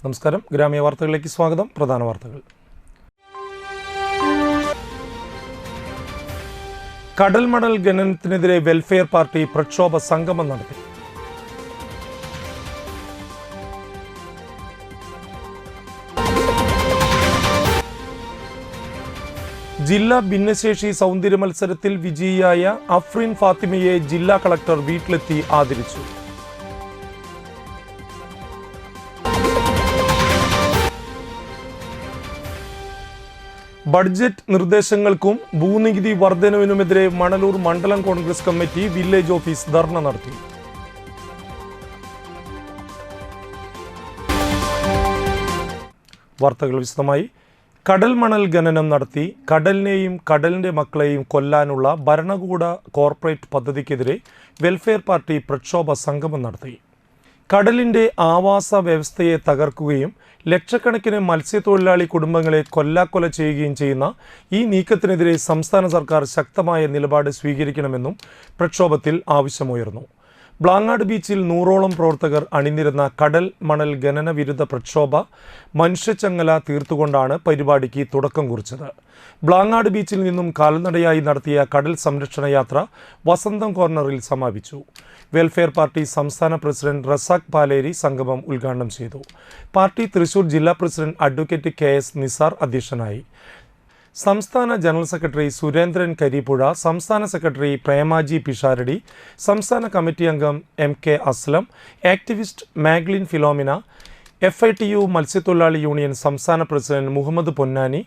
നമസ്കാരം. ഗ്രാമീയ വാർത്തകളിലേക്ക് സ്വാഗതം. പ്രധാന വാർത്തകൾ. കടൽ മണൽ ഖനനത്തിനെതിരെ വെൽഫെയർ പാർട്ടി പ്രക്ഷോഭ സംഗമം നടത്തി. ജില്ലാ ഭിന്നശേഷി സൗന്ദര്യ മത്സരത്തിൽ വിജയിയായ അഫ്രീൻ ഫാത്തിമയെ ജില്ലാ കളക്ടർ വീട്ടിലെത്തി ആദരിച്ചു. ബഡ്ജറ്റ് നിർദ്ദേശങ്ങൾക്കും ഭൂനികുതി വർധനവിനുമെതിരെ മണലൂർ മണ്ഡലം കോൺഗ്രസ് കമ്മിറ്റി വില്ലേജ് ഓഫീസ് ധർണ നടത്തി. വാർത്തകൾ വിശദമായി. കടൽ മണൽ ഖനനം നടത്തി കടലിനെയും കടലിൻ്റെ മക്കളെയും കൊല്ലാനുള്ള ഭരണകൂട കോർപ്പറേറ്റ് പദ്ധതിക്കെതിരെ വെൽഫെയർ പാർട്ടി പ്രക്ഷോഭ സംഗമം നടത്തി. കടലിൻ്റെ ആവാസ വ്യവസ്ഥയെ തകർക്കുകയും ലക്ഷക്കണക്കിന് മത്സ്യത്തൊഴിലാളി കുടുംബങ്ങളെ കൊല്ലാക്കൊല ചെയ്യുകയും ചെയ്യുന്ന ഈ നീക്കത്തിനെതിരെ സംസ്ഥാന സർക്കാർ ശക്തമായ നിലപാട് സ്വീകരിക്കണമെന്നും പ്രക്ഷോഭത്തിൽ ആവശ്യമുയർന്നു. ബ്ലാങ്ങാട് ബീച്ചിൽ 100ഓളം പ്രവർത്തകർ അണിനിരുന്ന കടൽ മണൽ ഖനന വിരുദ്ധ പ്രക്ഷോഭ മനുഷ്യച്ചങ്ങല തീർത്തുകൊണ്ടാണ് പരിപാടിക്ക് തുടക്കം കുറിച്ചത്. ബ്ലാങ്ങാട് ബീച്ചിൽ നിന്നും കാൽനടയായി നടത്തിയ കടൽ സംരക്ഷണ യാത്ര വസന്തം കോർണറിൽ സമാപിച്ചു. വെൽഫെയർ പാർട്ടി സംസ്ഥാന പ്രസിഡന്റ് റസാഖ് പാലേരി സംഗമം ഉദ്ഘാടനം ചെയ്തു. പാർട്ടി തൃശൂർ ജില്ലാ പ്രസിഡന്റ് അഡ്വക്കേറ്റ് KS നിസാർ അധ്യക്ഷനായി. സംസ്ഥാന ജനറൽ സെക്രട്ടറി സുരേന്ദ്രൻ കരിപ്പുഴ, സംസ്ഥാന സെക്രട്ടറി പ്രേമാജി പിഷാരടി, സംസ്ഥാന കമ്മിറ്റി അംഗം MK Aslam, activist Maglin Philomina, FITU മത്സ്യത്തൊഴിലാളി യൂണിയൻ സംസ്ഥാന പ്രസിഡന്റ് മുഹമ്മദ് പൊന്നാനി,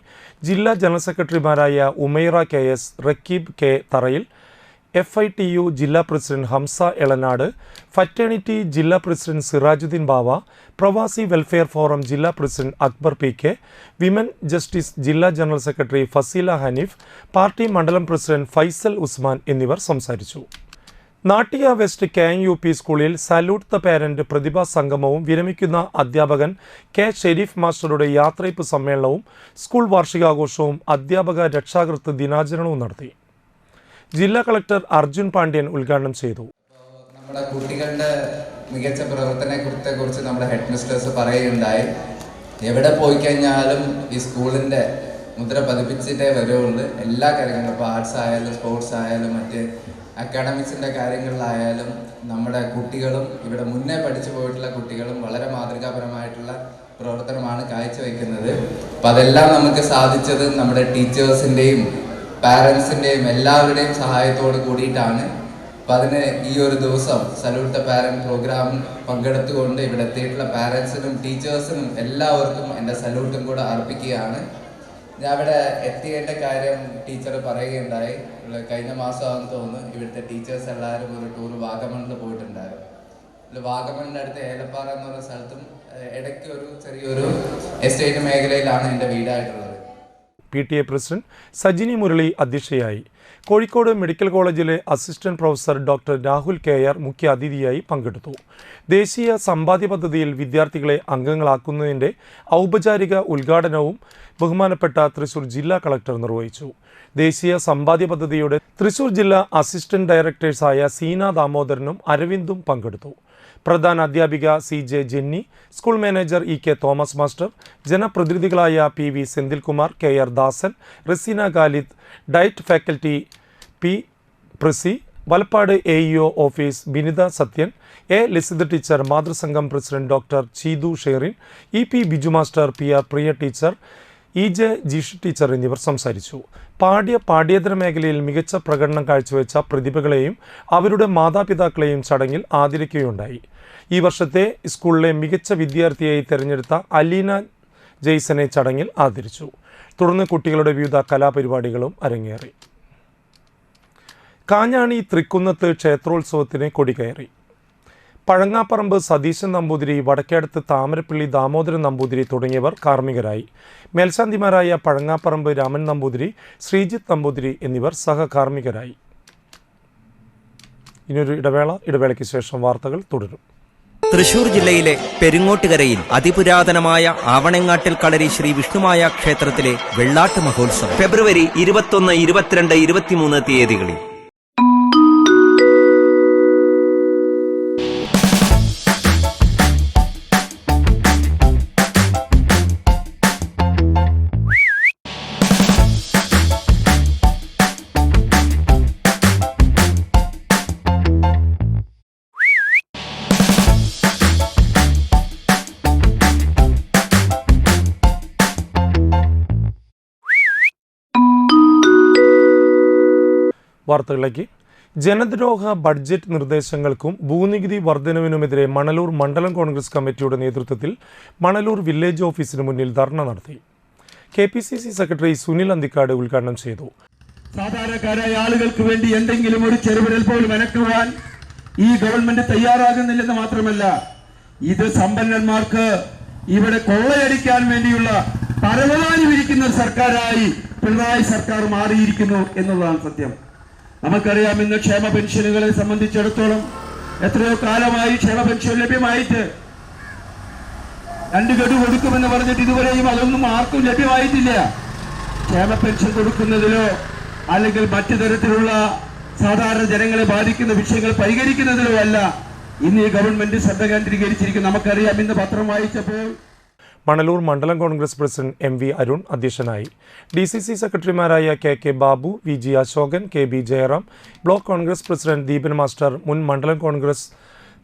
ജില്ലാ ജനറൽ സെക്രട്ടറിമാരായ Umaira KS, Raqeeb K Tharayil, FITU ജില്ലാ പ്രസിഡന്റ് ഹംസ എളനാട്, ഫറ്റേണിറ്റി ജില്ലാ president Sirajuddin Bava, Pravasi welfare forum ജില്ലാ president Akbar PK, women justice ജില്ലാ general secretary Fazeela Hanif, party മണ്ഡലം പ്രസിഡന്റ് ഫൈസൽ ഉസ്മാൻ എന്നിവർ സംസാരിച്ചു. നാട്ടിക വെസ്റ്റ് KUP സ്കൂളിൽ സല്യൂട്ട് ദ പാരന്റ് പ്രതിഭാ സംഗമവും വിരമിക്കുന്ന അധ്യാപകൻ K ഷെരീഫ് മാസ്റ്ററുടെ യാത്രയപ്പ് സമ്മേളനവും സ്കൂൾ വാർഷികാഘോഷവും അധ്യാപക രക്ഷാകർതൃ ദിനാചരണവും നടത്തി. ജില്ലാ കളക്ടർ അർജുൻ പാണ്ഡ്യൻ ഉദ്ഘാടനം ചെയ്തു. നമ്മുടെ കുട്ടികളുടെ മികച്ച പ്രവർത്തനത്തെ കുറിച്ച് നമ്മുടെ ഹെഡ് മിസ്റ്റേഴ്സ് പറയുകയുണ്ടായി. എവിടെ പോയി കഴിഞ്ഞാലും ഈ സ്കൂളിൻ്റെ മുദ്ര പതിപ്പിച്ചിട്ടേ വരുള്ളൂ. എല്ലാ കാര്യങ്ങളും, ഇപ്പോൾ ആർട്സ് ആയാലും സ്പോർട്സ് ആയാലും മറ്റ് അക്കാഡമിക്സിൻ്റെ കാര്യങ്ങളിലായാലും നമ്മുടെ കുട്ടികളും ഇവിടെ മുന്നേ പഠിച്ചു പോയിട്ടുള്ള കുട്ടികളും വളരെ മാതൃകാപരമായിട്ടുള്ള പ്രവർത്തനമാണ് കാഴ്ചവെക്കുന്നത്. അപ്പം അതെല്ലാം നമുക്ക് സാധിച്ചത് നമ്മുടെ ടീച്ചേഴ്സിൻ്റെയും പാരൻസിൻ്റെയും എല്ലാവരുടെയും സഹായത്തോട് കൂടിയിട്ടാണ്. അപ്പം അതിന് ഈ ഒരു ദിവസം സല്യൂട്ട് ദ പാരന്റ് പ്രോഗ്രാം പങ്കെടുത്തുകൊണ്ട് ഇവിടെ എത്തിയിട്ടുള്ള പാരൻസിനും ടീച്ചേഴ്സിനും എല്ലാവർക്കും എൻ്റെ സല്യൂട്ടും കൂടെ അർപ്പിക്കുകയാണ്. ഞാൻ ഇവിടെ എത്തിയേണ്ട കാര്യം ടീച്ചർ പറയുകയുണ്ടായി. കഴിഞ്ഞ മാസമാണെന്ന് തോന്നുന്നു ഇവിടുത്തെ ടീച്ചേഴ്സ് എല്ലാവരും ഒരു ടൂർ വാഗമണിൽ പോയിട്ടുണ്ടായിരുന്നു. വാഗമണിൻ്റെ അടുത്ത് ഏലപ്പാറ എന്ന് പറയുന്ന സ്ഥലത്തും ഇടയ്ക്ക് ഒരു ചെറിയൊരു എസ്റ്റേറ്റ് മേഖലയിലാണ് എൻ്റെ വീടായിട്ടുള്ളത്. PTA പ്രസിഡന്റ് സജിനി മുരളി അധ്യക്ഷയായി. കോഴിക്കോട് മെഡിക്കൽ കോളേജിലെ assistant professor doctor Rahul KR മുഖ്യ അതിഥിയായി പങ്കെടുത്തു. ദേശീയ സമ്പാദ്യ പദ്ധതിയിൽ വിദ്യാർത്ഥികളെ അംഗങ്ങളാക്കുന്നതിൻ്റെ ഔപചാരിക ഉദ്ഘാടനവും ബഹുമാനപ്പെട്ട തൃശൂർ ജില്ലാ കളക്ടർ നിർവഹിച്ചു. ദേശീയ സമ്പാദ്യ പദ്ധതിയുടെ തൃശൂർ ജില്ലാ അസിസ്റ്റന്റ് ഡയറക്ടേഴ്സായ സീന ദാമോദരനും അരവിന്ദും പങ്കെടുത്തു. പ്രധാന അധ്യാപിക CJ Jenny, school manager EK Thomas master, ജനപ്രതിനിധികളായ PV Senthilkumar, KR Dasan, Raseena Khalid, DIET faculty P പ്രസി, Valappad AEO office Binitha Sathyan, A Lasitha teacher, മാതൃസംഘം president doctor Cheethu Sherin, EP Biju master, PR Priya teacher, EJ Jishu teacher എന്നിവർ സംസാരിച്ചു. പാഠ്യേതര മേഖലയിൽ മികച്ച പ്രകടനം കാഴ്ചവെച്ച പ്രതിഭകളെയും അവരുടെ മാതാപിതാക്കളെയും ചടങ്ങിൽ ആദരിക്കുകയുണ്ടായി. ഈ വർഷത്തെ സ്കൂളിലെ മികച്ച വിദ്യാർത്ഥിയായി തിരഞ്ഞെടുത്ത അലീന ജെയ്സനെ ചടങ്ങിൽ ആദരിച്ചു. തുടർന്ന് കുട്ടികളുടെ വിവിധ കലാപരിപാടികളും അരങ്ങേറി. കാഞ്ഞാണി തൃക്കുന്നത്ത് ക്ഷേത്രോത്സവത്തിന് കൊടികയറി. പഴങ്ങാപ്പറമ്പ് സതീശൻ നമ്പൂതിരി, വടക്കേടത്ത് താമരപ്പള്ളി ദാമോദരൻ നമ്പൂതിരി തുടങ്ങിയവർ കാർമ്മികരായി. മേൽശാന്തിമാരായ പഴങ്ങാപ്പറമ്പ് രാമൻ നമ്പൂതിരി, ശ്രീജിത്ത് നമ്പൂതിരി എന്നിവർ സഹകാർമ്മികരായി. ഇനിയൊരു ഇടവേളയ്ക്ക് ശേഷം വാർത്തകൾ തുടരും. തൃശൂർ ജില്ലയിലെ പെരിങ്ങോട്ടുകരയിൽ അതിപുരാതനമായ ആവണങ്ങാട്ടിൽ കളരി ശ്രീ വിഷ്ണുമായ ക്ഷേത്രത്തിലെ വെള്ളാട്ട് മഹോത്സവം ഫെബ്രുവരി 21, 22, 23 തീയതികളിൽ. വാർത്തകളിലേക്ക്. ജനദ്രോഹ ബഡ്ജറ്റ് നിർദ്ദേശങ്ങൾക്കും ഭൂനികുതി വർധനവിനുമെതിരെ മണലൂർ മണ്ഡലം കോൺഗ്രസ് കമ്മിറ്റിയുടെ നേതൃത്വത്തിൽ മണലൂർ വില്ലേജ് ഓഫീസിന് മുന്നിൽ ധർണ നടത്തി. KPCC സെക്രട്ടറി സുനിൽ അന്തിക്കാട് ഉദ്ഘാടനം ചെയ്തു. സാധാരണക്കാരായ ആളുകൾക്ക് വേണ്ടി എന്തെങ്കിലും ഒരു ചെറുവിരൽ പോലും അനക്കുവാൻ ഈ ഗവൺമെന്റ് തയ്യാറാകുന്നില്ലെന്ന് മാത്രമല്ല, ഇത് സമ്പന്നന്മാർക്ക് ഇവിടെ കൊള്ളയടിക്കാൻ വേണ്ടിയുള്ള പരവതാനി വിരിക്കുന്ന സർക്കാരായി പിണറായി സർക്കാർ മാറിയിരിക്കുന്നു എന്നുള്ളതാണ് സത്യം. നമുക്കറിയാം, ഇന്ന് ക്ഷേമ പെൻഷനുകളെ സംബന്ധിച്ചിടത്തോളം എത്രയോ കാലമായി ക്ഷേമ പെൻഷൻ ലഭ്യമായിട്ട് 2 ഗഡു കൊടുക്കുമെന്ന് പറഞ്ഞിട്ട് ഇതുവരെയും അതൊന്നും ആർക്കും ലഭ്യമായിട്ടില്ല. ക്ഷേമ പെൻഷൻ കൊടുക്കുന്നതിലോ അല്ലെങ്കിൽ മറ്റു തരത്തിലുള്ള സാധാരണ ജനങ്ങളെ ബാധിക്കുന്ന വിഷയങ്ങൾ പരിഹരിക്കുന്നതിലോ അല്ല ഇന്ന് ഈ ഗവൺമെന്റ് ശ്രദ്ധ കേന്ദ്രീകരിച്ചിരിക്കും. നമുക്കറിയാം, ഇന്ന് പത്രം വായിച്ചപ്പോൾ മണലൂർ മണ്ഡലം കോൺഗ്രസ് പ്രസിഡന്റ് MV അരുൺ അധ്യക്ഷനായി. DCC സെക്രട്ടറിമാരായ KK Babu, VG Ashokan, KB Jayaram, block Congress president Deepan master, മുൻ മണ്ഡലം കോൺഗ്രസ്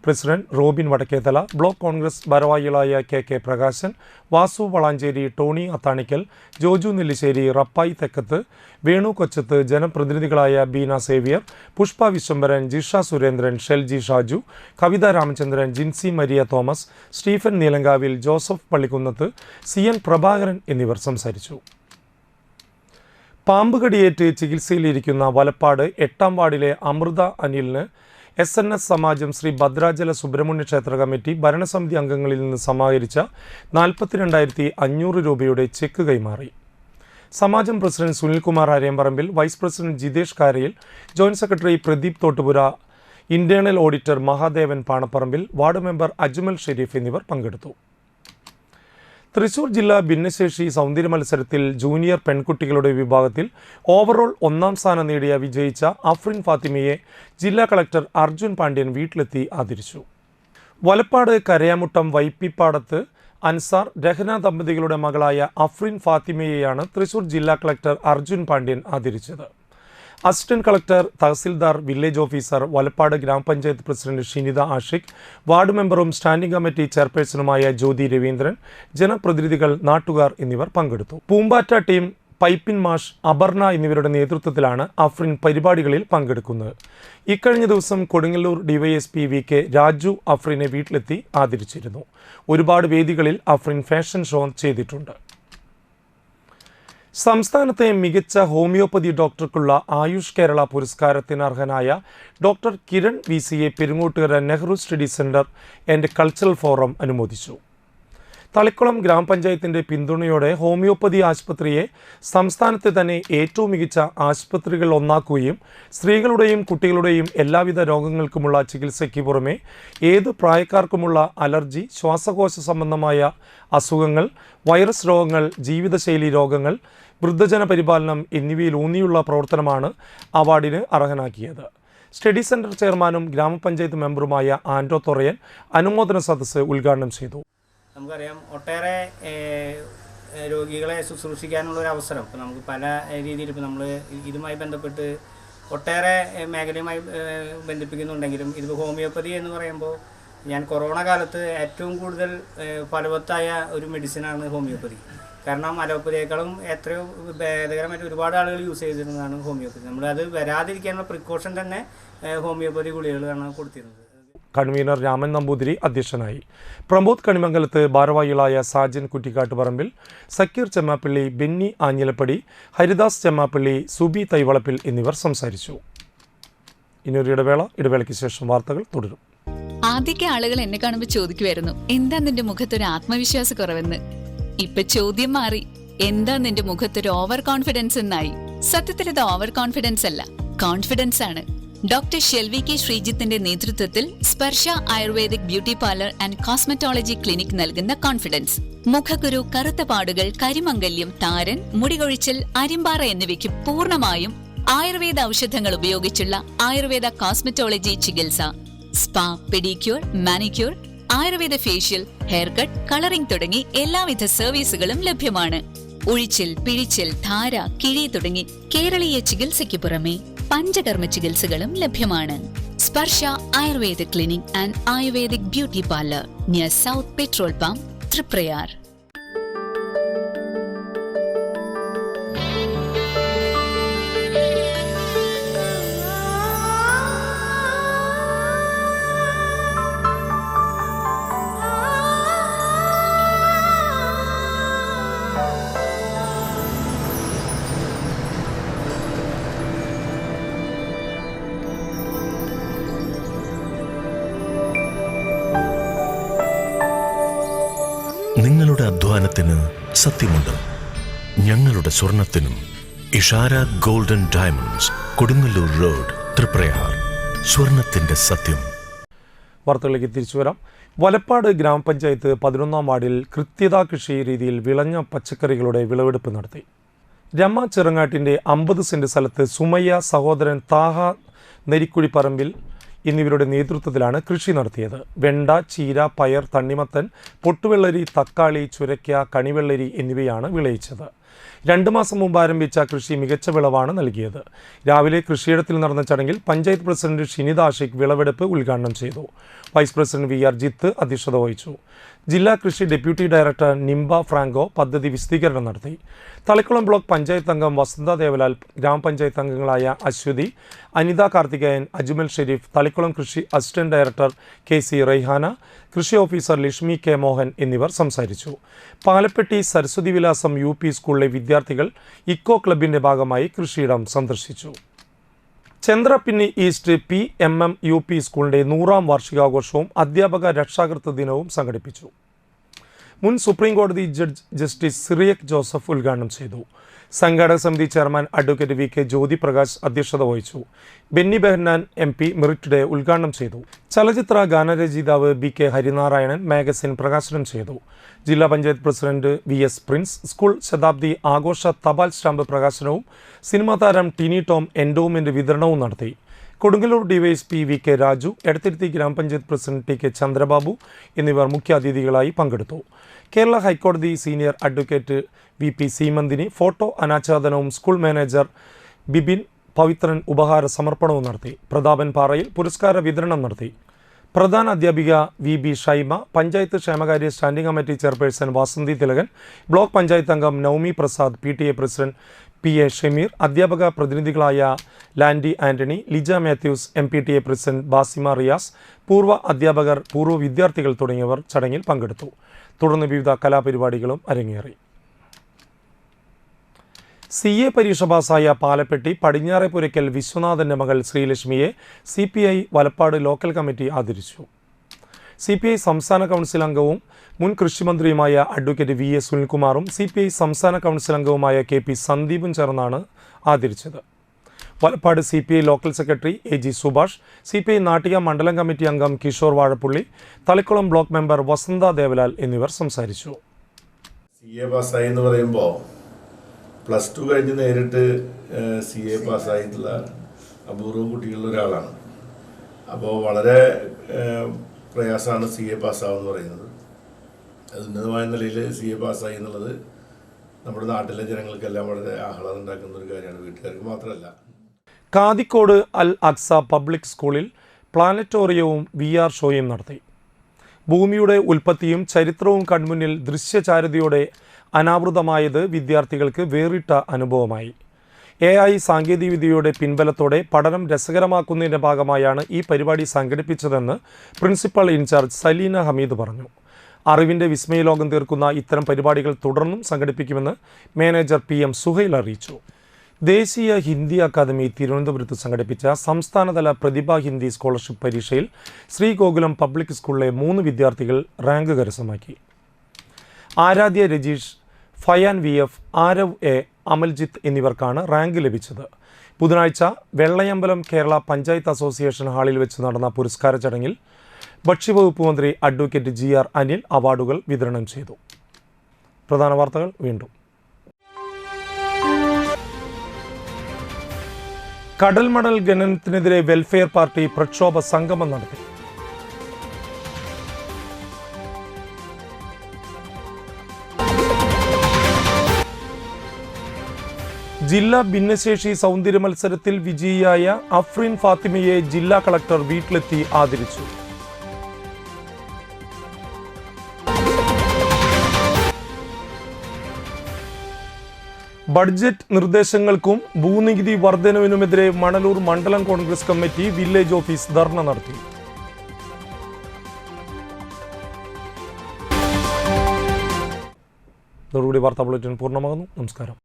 പ്രസിഡന്റ് റോബിൻ വടക്കേത്തല, ബ്ലോക്ക് കോൺഗ്രസ് ഭാരവാഹികളായ KK പ്രകാശൻ, വാസു വളാഞ്ചേരി, ടോണി അത്താണിക്കൽ, ജോജു നെല്ലിശ്ശേരി, റപ്പായി തെക്കത്ത്, വേണു കൊച്ചത്ത്, ജനപ്രതിനിധികളായ ബീന സേവിയർ, പുഷ്പ വിശ്വംഭരൻ, ജിഷ സുരേന്ദ്രൻ, ഷെൽജി ഷാജു, കവിത രാമചന്ദ്രൻ, ജിൻസി മരിയ തോമസ്, സ്റ്റീഫൻ നീലങ്കാവിൽ, ജോസഫ് പള്ളിക്കുന്നത്ത്, CN പ്രഭാകരൻ എന്നിവർ സംസാരിച്ചു. പാമ്പുകടിയേറ്റ് ചികിത്സയിലിരിക്കുന്ന വലപ്പാട് 8-ാം വാർഡിലെ അമൃത അനിലിന് SNS സമാജം ശ്രീ ഭദ്രാചല സുബ്രഹ്മണ്യ ക്ഷേത്ര കമ്മിറ്റി ഭരണസമിതി അംഗങ്ങളിൽ നിന്ന് സമാഹരിച്ച 42,500 രൂപയുടെ ചെക്ക് കൈമാറി. സമാജം president Sunilkumar Arayamparambil, vice president Jithesh Karayil, joint secretary Pradeep Thottupura, internal auditor Mahadevan Panaparambil, ward member Ajmal Sherif എന്നിവർ പങ്കെടുത്തു. തൃശൂർ ജില്ലാ ഭിന്നശേഷി സൗന്ദര്യ മത്സരത്തിൽ ജൂനിയർ പെൺകുട്ടികളുടെ വിഭാഗത്തിൽ ഓവറോൾ 1-ാം സ്ഥാനം നേടിയ വിജയിച്ച അഫ്രിൻ ഫാത്തിമയെ ജില്ലാ കളക്ടർ അർജുൻ പാണ്ഡ്യൻ വീട്ടിലെത്തി ആദരിച്ചു. വലപ്പാട് കരയാമുട്ടം വൈപ്പിപ്പാടത്ത് അൻസാർ രഹ്ന ദമ്പതികളുടെ മകളായ അഫ്രിൻ ഫാത്തിമയെയാണ് തൃശൂർ ജില്ലാ കളക്ടർ അർജുൻ പാണ്ഡ്യൻ ആദരിച്ചത്. Assistant collector, tahsildar, village officer, Valappad grama panchayat president Shinitha Ashiq, ward മെമ്പറും സ്റ്റാൻഡിംഗ് കമ്മിറ്റി ചെയർപേഴ്സണുമായ ജ്യോതി രവീന്ദ്രൻ, ജനപ്രതിനിധികൾ, നാട്ടുകാർ എന്നിവർ പങ്കെടുത്തു. പൂമ്പാറ്റ ടീം, പൈപ്പിൻ മാഷ്, അപർണ എന്നിവരുടെ നേതൃത്വത്തിലാണ് അഫ്രിൻ പരിപാടികളിൽ പങ്കെടുക്കുന്നത്. ഇക്കഴിഞ്ഞ ദിവസം കൊടുങ്ങല്ലൂർ DYSP VK രാജു അഫ്രിനെ വീട്ടിലെത്തി ആദരിച്ചിരുന്നു. ഒരുപാട് വേദികളിൽ അഫ്രിൻ ഫാഷൻ ഷോ ചെയ്തിട്ടുണ്ട്. സംസ്ഥാനത്തെ മികച്ച ഹോമിയോപ്പതി ഡോക്ടർക്കുള്ള ആയുഷ് കേരള പുരസ്കാരത്തിന് അർഹനായ ഡോക്ടർ കിരൺ VCയെ Perungottukara Nehru study centre and cultural forum അനുമോദിച്ചു. തളിക്കുളം ഗ്രാമപഞ്ചായത്തിന്റെ പിന്തുണയോടെ ഹോമിയോപ്പതി ആശുപത്രിയെ സംസ്ഥാനത്തെ തന്നെ ഏറ്റവും മികച്ച ആശുപത്രികൾ ഒന്നാക്കുകയും സ്ത്രീകളുടെയും കുട്ടികളുടെയും എല്ലാവിധ രോഗങ്ങൾക്കുമുള്ള ചികിത്സയ്ക്ക് പുറമെ ഏത് പ്രായക്കാർക്കുമുള്ള അലർജി, ശ്വാസകോശ സംബന്ധമായ അസുഖങ്ങൾ, വൈറസ് രോഗങ്ങൾ, ജീവിതശൈലി രോഗങ്ങൾ, വൃദ്ധജന പരിപാലനം എന്നിവയിൽ ഊന്നിയുള്ള പ്രവർത്തനമാണ് അവാർഡിന് അർഹനാക്കിയത്. സ്റ്റഡി സെന്റർ ചെയർമാനും ഗ്രാമപഞ്ചായത്ത് മെമ്പറുമായ ആൻഡോ തൊറയൻ അനുമോദന സദസ്സ് ഉദ്ഘാടനം ചെയ്തു. നമുക്കറിയാം, ഒട്ടേറെ രോഗികളെ ശുശ്രൂഷിക്കാനുള്ളൊരു അവസരം ഇപ്പോൾ നമുക്ക് പല രീതിയിൽ ഇപ്പോൾ നമ്മൾ ഇതുമായി ബന്ധപ്പെട്ട് ഒട്ടേറെ മേഖലയുമായി ബന്ധിപ്പിക്കുന്നുണ്ടെങ്കിലും ഇതിപ്പോൾ ഹോമിയോപ്പതി എന്ന് പറയുമ്പോൾ ഞാൻ കൊറോണ കാലത്ത് ഏറ്റവും കൂടുതൽ ഫലവത്തായ ഒരു മെഡിസിനാണ് ഹോമിയോപ്പതി. കാരണം അലോപ്പതിയേക്കാളും എത്രയോ ഭേദകരമായിട്ട് ഒരുപാട് ആളുകൾ യൂസ് ചെയ്തിരുന്നതാണ് ഹോമിയോപ്പതി. നമ്മളത് വരാതിരിക്കാനുള്ള പ്രിക്കോഷൻ തന്നെ ഹോമിയോപ്പതി ഗുളികകളാണ് കൊടുത്തിരുന്നത്. കൺവീനർ രാമൻ നമ്പൂതിരി അധ്യക്ഷനായി. പ്രമോദ് കണിമംഗലത്ത്, ഭാരവാഹികളായ സാജൻ കുറ്റിക്കാട്ടുപറമ്പിൽ, സക്കീർ ചെമ്മാപ്പള്ളി, ബെന്നി ആഞ്ഞിലപ്പടി, ഹരിദാസ് ചെമ്മാപ്പള്ളി, സുബി തൈവളപ്പിൽ എന്നിവർ സംസാരിച്ചു. ഇനിയൊരു ഇടവേളയ്ക്ക് ശേഷം വാർത്തകൾ തുടരും. ആദ്യമൊക്കെ ആളുകൾ എന്നെ കാണുമ്പോൾ ചോദിക്കുമായിരുന്നു, എന്താ നിന്റെ മുഖത്തൊരു ആത്മവിശ്വാസ കുറവെന്ന്. ഇപ്പൊ ചോദ്യം മാറി, എന്താ നിന്റെ മുഖത്തൊരു ഓവർ കോൺഫിഡൻസ് എന്നായി. സത്യത്തിൽ ഇത് ഓവർ കോൺഫിഡൻസ് അല്ല, കോൺഫിഡൻസ് ആണ്. ഡോക്ടർ ഷെൽവി കെ ശ്രീജിത്തിന്റെ നേതൃത്വത്തിൽ Sparsha ayurvedic beauty parlour and cosmetology clinic നൽകുന്ന കോൺഫിഡൻസ്. മുഖക്കുരു, കറുത്ത പാടുകൾ, കരിമംഗല്യം, താരൻ, മുടികൊഴിച്ചിൽ, അരിമ്പാറ എന്നിവയ്ക്ക് പൂർണ്ണമായും ആയുർവേദ ഔഷധങ്ങൾ ഉപയോഗിച്ചുള്ള ആയുർവേദ കോസ്മെറ്റോളജി ചികിത്സ. Spa, pedicure, manicure, Ayurveda facial, hair cut, colouring തുടങ്ങി എല്ലാവിധ സർവീസുകളും ലഭ്യമാണ്. ഉഴിച്ചിൽ, പിഴിച്ചിൽ, ധാര, കിഴി തുടങ്ങി കേരളീയ ചികിത്സയ്ക്ക് പുറമെ പഞ്ചകർമ്മ ചികിത്സകളും ലഭ്യമാണ്. Sparsha ayurveda clinic and ayurvedic beauty parlour near south petrol pump, Triprayar. ഞങ്ങളുടെ അധ്വാനത്തിന് സത്യമുണ്ട്, ഞങ്ങളുടെ സ്വർണത്തിനും. Ishara golden diamonds, Kodungallur road, Triprayar. സ്വർണത്തിന്റെ സത്യം. വാർത്തകളിലേക്ക് തിരിച്ചു വരാം. വലപ്പാട് ഗ്രാമപഞ്ചായത്ത് 11-ാം വാർഡിൽ കൃത്യതാ കൃഷി രീതിയിൽ വിളഞ്ഞ പച്ചക്കറികളുടെ വിളവെടുപ്പ് നടത്തി. രമ ചിറങ്ങാട്ടിൻ്റെ 50 സെന്റ് സ്ഥലത്ത് സുമയ്യ, സഹോദരൻ താഹ നെരിക്കുഴിപ്പറമ്പിൽ എന്നിവരുടെ നേതൃത്വത്തിലാണ് കൃഷി നടത്തിയത്. വെണ്ട, ചീര, പയർ, തണ്ണിമത്തൻ, പൊട്ടുവെള്ളരി, തക്കാളി, ചുരയ്ക്ക, കണിവെള്ളരി എന്നിവയാണ് വിളയിച്ചത്. 2 മാസം മുമ്പ് ആരംഭിച്ച കൃഷി മികച്ച വിളവാണ് നൽകിയത്. രാവിലെ കൃഷിയിടത്തിൽ നടന്ന ചടങ്ങിൽ പഞ്ചായത്ത് പ്രസിഡന്റ് ഷിനിത ആഷിഖ് വിളവെടുപ്പ് ഉദ്ഘാടനം ചെയ്തു. Vice president V R Jith അധ്യക്ഷത വഹിച്ചു. ജില്ലാ കൃഷി ഡെപ്യൂട്ടി ഡയറക്ടർ നിംബ ഫ്രാങ്കോ പദ്ധതി വിശദീകരണം നടത്തി. തളിക്കുളം ബ്ലോക്ക് പഞ്ചായത്ത് അംഗം വസന്ത ദേവലാൽ, ഗ്രാമപഞ്ചായത്ത് അംഗങ്ങളായ അശ്വതി, അനിത കാർത്തികേയൻ, അജ്മൽ ഷെരീഫ്, തളിക്കുളം കൃഷി assistant director K C Raihana, കൃഷി ഓഫീസർ ലക്ഷ്മി കെ മോഹൻ എന്നിവർ സംസാരിച്ചു. പാലപ്പെട്ടി സരസ്വതി വിലാസം UP സ്കൂളിലെ വിദ്യാർത്ഥികൾ ഇക്കോ ക്ലബിന്റെ ഭാഗമായി കൃഷിയിടം സന്ദർശിച്ചു. ചന്ദ്രപ്പിന്നി ഈസ്റ്റ് PMM UP സ്കൂളിന്റെ 100-ാം വാർഷികാഘോഷവും അധ്യാപക രക്ഷാകർതൃ ദിനവും സംഘടിപ്പിച്ചു. മുൻ സുപ്രീം കോടതി ജഡ്ജ് ജസ്റ്റിസ് സിറിയക് ജോസഫ് ഉദ്ഘാടനം ചെയ്തു. സംഘാടക സമിതി chairman advocate VK Jyothi Prakash അധ്യക്ഷത വഹിച്ചു. Benny Behanan MP merit day ഉദ്ഘാടനം ചെയ്തു. ചലച്ചിത്ര ഗാനരചയിതാവ് BK ഹരിനാരായണൻ മാഗസിൻ പ്രകാശനം ചെയ്തു. ജില്ലാ panchayat president VS Prince school ശതാബ്ദി ആഘോഷ തപാൽ സ്റ്റാമ്പ് പ്രകാശനവും സിനിമാ താരം ടിനി ടോം എൻഡോമെന്റ് വിതരണവും നടത്തി. കൊടുങ്ങല്ലൂർ DYSP VK രാജു, എടത്തിരുത്തി ഗ്രാമപഞ്ചായത്ത് പ്രസിഡന്റ് TK ചന്ദ്രബാബു എന്നിവർ മുഖ്യാതിഥികളായി പങ്കെടുത്തു. കേരള ഹൈക്കോടതി senior advocate VP Seemanthini photo അനാച്ഛാദനവും സ്കൂൾ മാനേജർ ബിബിൻ പവിത്രൻ ഉപഹാര സമർപ്പണവും നടത്തി. പ്രതാപൻ പാറയിൽ പുരസ്കാര വിതരണം നടത്തി. പ്രധാന അധ്യാപിക VB ഷൈമ, പഞ്ചായത്ത് ക്ഷേമകാര്യ standing committee chairperson Vasanthi Thilakan, block panchayat അംഗം Naumi Prasad, PTA president PA Shameer, അധ്യാപക പ്രതിനിധികളായ ലാൻഡി ആന്റണി, ലിജ മാത്യൂസ്, MPTA പ്രസിഡന്റ് ബാസിമ റിയാസ്, പൂർവ്വ അധ്യാപകർ, പൂർവ്വ വിദ്യാർത്ഥികൾ തുടങ്ങിയവർ ചടങ്ങിൽ പങ്കെടുത്തു. തുടർന്ന് വിവിധ കലാപരിപാടികളും അരങ്ങേറി. CA പരീക്ഷ പാസായ പാലപ്പെട്ടി പടിഞ്ഞാറേപുരയ്ക്കൽ വിശ്വനാഥന്റെ മകൾ ശ്രീലക്ഷ്മിയെ CPI വലപ്പാട് ലോക്കൽ കമ്മിറ്റി ആദരിച്ചു. CPI സംസ്ഥാന കൗൺസിൽ അംഗവും മുൻ കൃഷിമന്ത്രിയുമായ അഡ്വക്കേറ്റ് VA സുനിൽകുമാറും CPI സംസ്ഥാന കൗൺസിൽ അംഗവുമായ KP സന്ദീപും ചേർന്നാണ് ആദരിച്ചത്. Valappad CPI local secretary AG Subhash, CPI Nattika മണ്ഡലം കമ്മിറ്റി അംഗം കിഷോർ വാഴപ്പുള്ളി, തളിക്കുളം ബ്ലോക്ക് മെമ്പർ വസന്ത ദേവലാൽ എന്നിവർ സംസാരിച്ചു. CA പാസ്സായി എന്ന് പറയുമ്പോൾ +2 കഴിഞ്ഞ് നേരിട്ട് CA പാസ്സായിട്ടുള്ള അപൂർവം കുട്ടികളിൽ ഒരാളാണ്. അപ്പോൾ വളരെ പ്രയാസമാണ് CA പാസ്സാവെന്ന് പറയുന്നത്. അത് ഉന്നതമായ നിലയിൽ CA പാസ്സായി എന്നുള്ളത് നമ്മുടെ നാട്ടിലെ ജനങ്ങൾക്കെല്ലാം വളരെ ആഹ്ലാദം ഉണ്ടാക്കുന്ന ഒരു കാര്യമാണ്, വീട്ടുകാർക്ക് മാത്രമല്ല. കാതിക്കോട് അൽ അക്സ പബ്ലിക് സ്കൂളിൽ പ്ലാനറ്റോറിയവും VR ഷോയും നടത്തി. ഭൂമിയുടെ ഉൽപ്പത്തിയും ചരിത്രവും കൺമുന്നിൽ ദൃശ്യചാരുതയോടെ അനാവൃതമായത് വിദ്യാർത്ഥികൾക്ക് വേറിട്ട അനുഭവമായി. AI സാങ്കേതികവിദ്യയുടെ പിൻബലത്തോടെ പഠനം രസകരമാക്കുന്നതിൻ്റെ ഭാഗമായാണ് ഈ പരിപാടി സംഘടിപ്പിച്ചതെന്ന് പ്രിൻസിപ്പൽ ഇൻചാർജ് സലീന ഹമീദ് പറഞ്ഞു. അറിവിൻ്റെ വിസ്മയലോകം തീർക്കുന്ന ഇത്തരം പരിപാടികൾ തുടർന്നും സംഘടിപ്പിക്കുമെന്ന് മാനേജർ PM സുഹൈൽ അറിയിച്ചു. ദേശീയ ഹിന്ദി അക്കാദമി തിരുവനന്തപുരത്ത് സംഘടിപ്പിച്ച സംസ്ഥാനതല പ്രതിഭാ ഹിന്ദി സ്കോളർഷിപ്പ് പരീക്ഷയിൽ ശ്രീഗോകുലം പബ്ലിക് സ്കൂളിലെ 3 വിദ്യാർത്ഥികൾ റാങ്ക് കരസ്ഥമാക്കി. ആരാധ്യ രജീഷ്, ഫയാൻ VF, ആരവ് A, അമൽജിത്ത് എന്നിവർക്കാണ് റാങ്ക് ലഭിച്ചത്. ബുധനാഴ്ച വെള്ളയമ്പലം കേരള പഞ്ചായത്ത് അസോസിയേഷൻ ഹാളിൽ വെച്ച് നടന്ന പുരസ്കാര ചടങ്ങിൽ ഭക്ഷ്യവകുപ്പ് മന്ത്രി അഡ്വക്കേറ്റ് GR അനിൽ അവാർഡുകൾ വിതരണം ചെയ്തു. പ്രധാന വാർത്തകൾ വീണ്ടും. കടൽ മണൽ ഖനനത്തിനെതിരെ വെൽഫെയർ പാർട്ടി പ്രക്ഷോഭ സംഗമം നടത്തി. ജില്ലാ ഭിന്നശേഷി സൗന്ദര്യ മത്സരത്തിൽ വിജയിയായ അഫ്രീൻ ഫാത്തിമയെ ജില്ലാ കളക്ടർ വീട്ടിലെത്തി ആദരിച്ചു. ബഡ്ജറ്റ് നിർദ്ദേശങ്ങൾക്കും ഭൂനികുതി വർധനവിനുമെതിരെ മണലൂർ മണ്ഡലം കോൺഗ്രസ് കമ്മിറ്റി വില്ലേജ് ഓഫീസ് ധർണ നടത്തി. ഇതോടുകൂടി വാർത്താ ബുള്ളറ്റിൻ പൂർണ്ണമാകുന്നു. നമസ്കാരം.